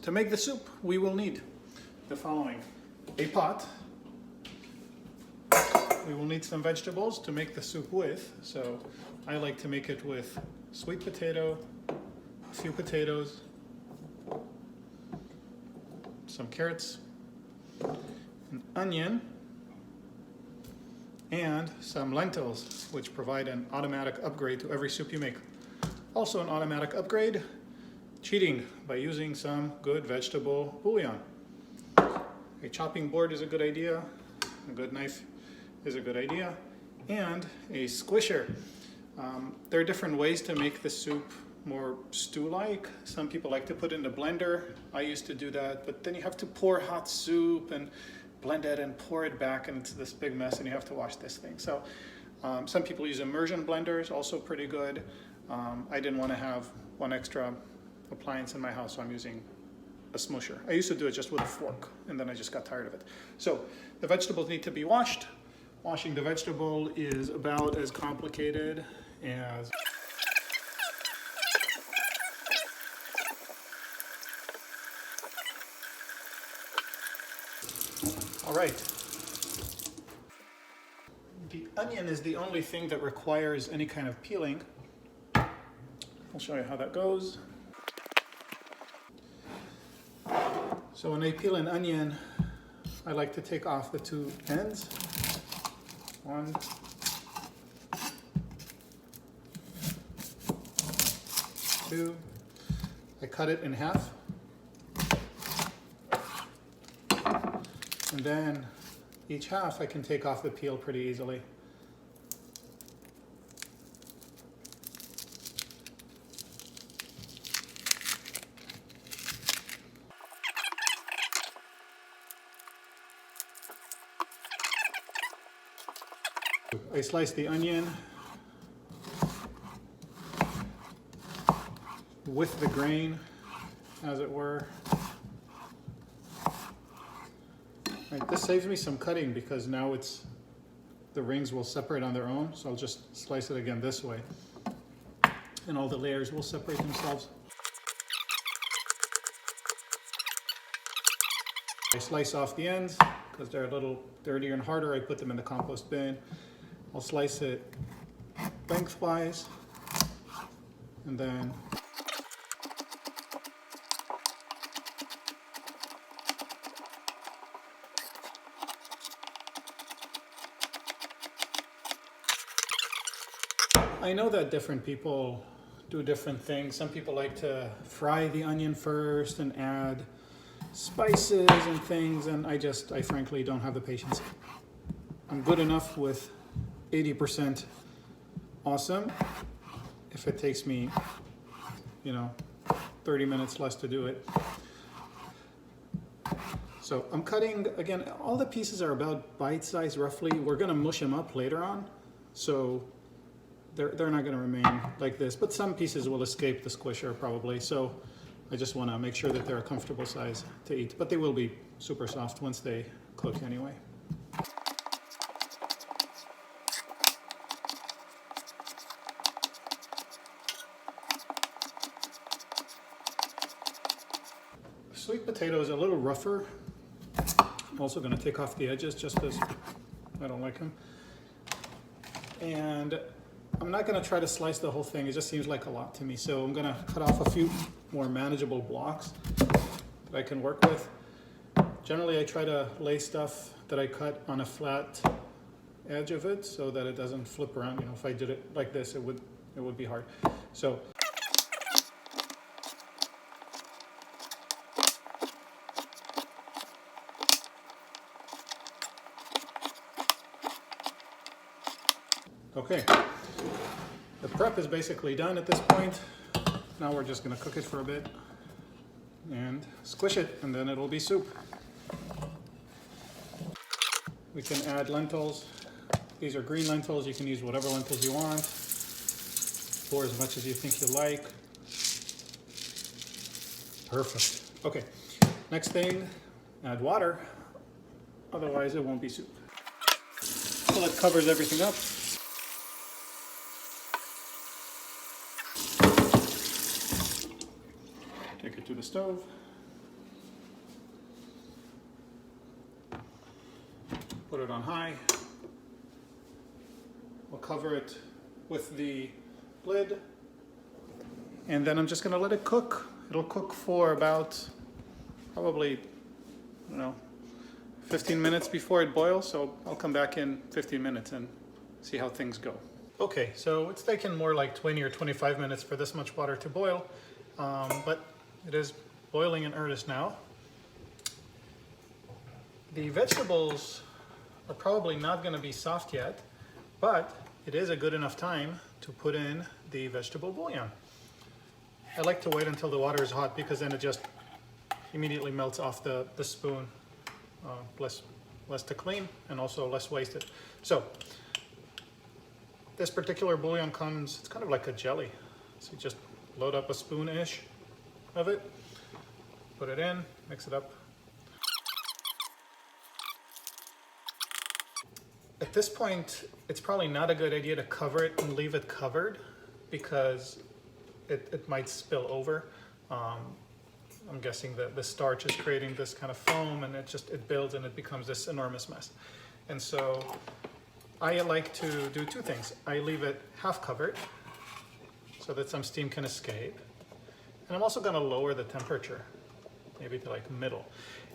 To make the soup, we will need the following. A pot. We will need some vegetables to make the soup with. So I like to make it with sweet potato, a few potatoes, some carrots, an onion, and some lentils, which provide an automatic upgrade to every soup you make. Also an automatic upgrade, cheating by using some good vegetable bouillon. A chopping board is a good idea, a good knife is a good idea, and a squisher. There are different ways to make the soup more stew-like. Some people like to put it in the blender. I used to do that, but then you have to pour hot soup and blend it and pour it back, and it's this big mess, and you have to wash this thing. So some people use immersion blenders, also pretty good. I didn't want to have one extra appliance in my house, so I'm using a smoosher. I used to do it just with a fork, and then I just got tired of it. So the vegetables need to be washed. Washing the vegetable is about as complicated as all right. The onion is the only thing that requires any kind of peeling. I'll show you how that goes. So when I peel an onion, I like to take off the two ends. 1, 2. I cut it in half. And then each half I can take off the peel pretty easily. I slice the onion with the grain, as it were. Right, this saves me some cutting because now the rings will separate on their own, so I'll just slice it again this way, and all the layers will separate themselves. I slice off the ends because they're a little dirtier and harder. I put them in the compost bin. I'll slice it lengthwise, and then I know that different people do different things. Some people like to fry the onion first and add spices and things, and I frankly don't have the patience. I'm good enough with 80% awesome if it takes me, 30 minutes less to do it. So I'm cutting, again, all the pieces are about bite size roughly. We're gonna mush them up later on, so they're not gonna remain like this, but some pieces will escape the squisher probably. So I just wanna make sure that they're a comfortable size to eat, but they will be super soft once they cook anyway. Sweet potato is a little rougher. I'm also going to take off the edges just because I don't like them. And I'm not going to try to slice the whole thing. It just seems like a lot to me. So I'm going to cut off a few more manageable blocks that I can work with. Generally, I try to lay stuff that I cut on a flat edge of it so that it doesn't flip around. If I did it like this, it would be hard. So okay, the prep is basically done at this point. Now we're just going to cook it for a bit and squish it, and then it'll be soup. We can add lentils. These are green lentils. You can use whatever lentils you want, or as much as you think you like. Perfect. Okay, next thing, add water. Otherwise it won't be soup. So that covers everything up. Take it to the stove. Put it on high. We'll cover it with the lid. And then I'm just gonna let it cook. It'll cook for about probably, 15 minutes before it boils. So I'll come back in 15 minutes and see how things go. Okay, so it's taken more like 20 or 25 minutes for this much water to boil, but it is boiling in earnest now. The vegetables are probably not gonna be soft yet, but it is a good enough time to put in the vegetable bouillon. I like to wait until the water is hot because then it just immediately melts off the spoon. Less to clean and also less wasted. So this particular bouillon comes, it's kind of like a jelly. So you just load up a spoon-ish of it, put it in, mix it up. At this point, it's probably not a good idea to cover it and leave it covered because it might spill over. I'm guessing that the starch is creating this kind of foam and it builds and it becomes this enormous mess. And so I like to do two things. I leave it half covered so that some steam can escape. And I'm also gonna lower the temperature, maybe to like middle.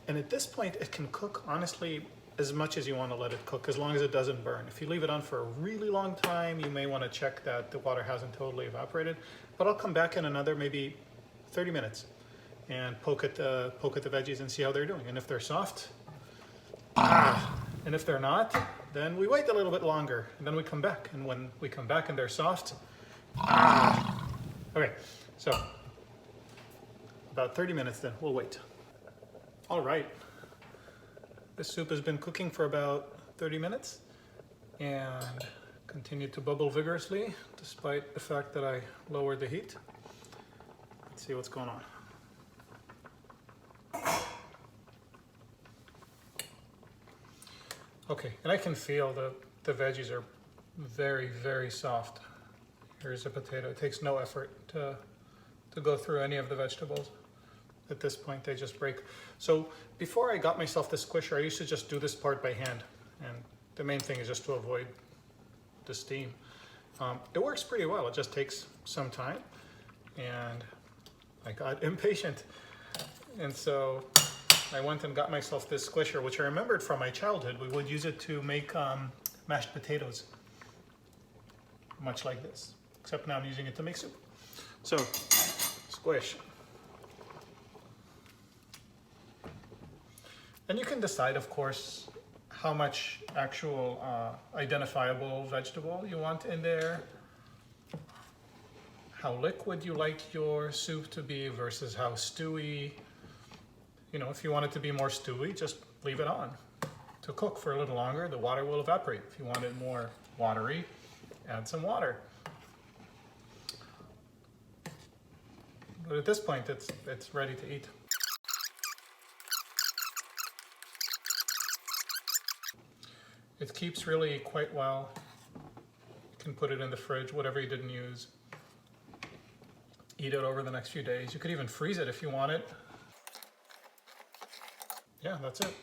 And at this point, it can cook honestly as much as you wanna let it cook, as long as it doesn't burn. If you leave it on for a really long time, you may wanna check that the water hasn't totally evaporated. But I'll come back in another maybe 30 minutes and poke at the veggies and see how they're doing. And if they're soft, and if they're not, then we wait a little bit longer and then we come back. And when we come back and they're soft, okay, so about 30 minutes then, we'll wait. All right, this soup has been cooking for about 30 minutes and continued to bubble vigorously despite the fact that I lowered the heat. Let's see what's going on. Okay, and I can feel the veggies are very, very soft. Here's a potato. It takes no effort to go through any of the vegetables. At this point, they just break. So before I got myself the squisher, I used to just do this part by hand. And the main thing is just to avoid the steam. It works pretty well. It just takes some time. And I got impatient. And so I went and got myself this squisher, which I remembered from my childhood. We would use it to make mashed potatoes, much like this, except now I'm using it to make soup. So, squish. And you can decide, of course, how much actual identifiable vegetable you want in there, how liquid you like your soup to be versus how stewy. You know, if you want it to be more stewy, just leave it on to cook for a little longer. The water will evaporate. If you want it more watery, add some water. But at this point, it's ready to eat. It keeps really quite well. You can put it in the fridge, whatever you didn't use. Eat it over the next few days. You could even freeze it if you want it. Yeah, that's it.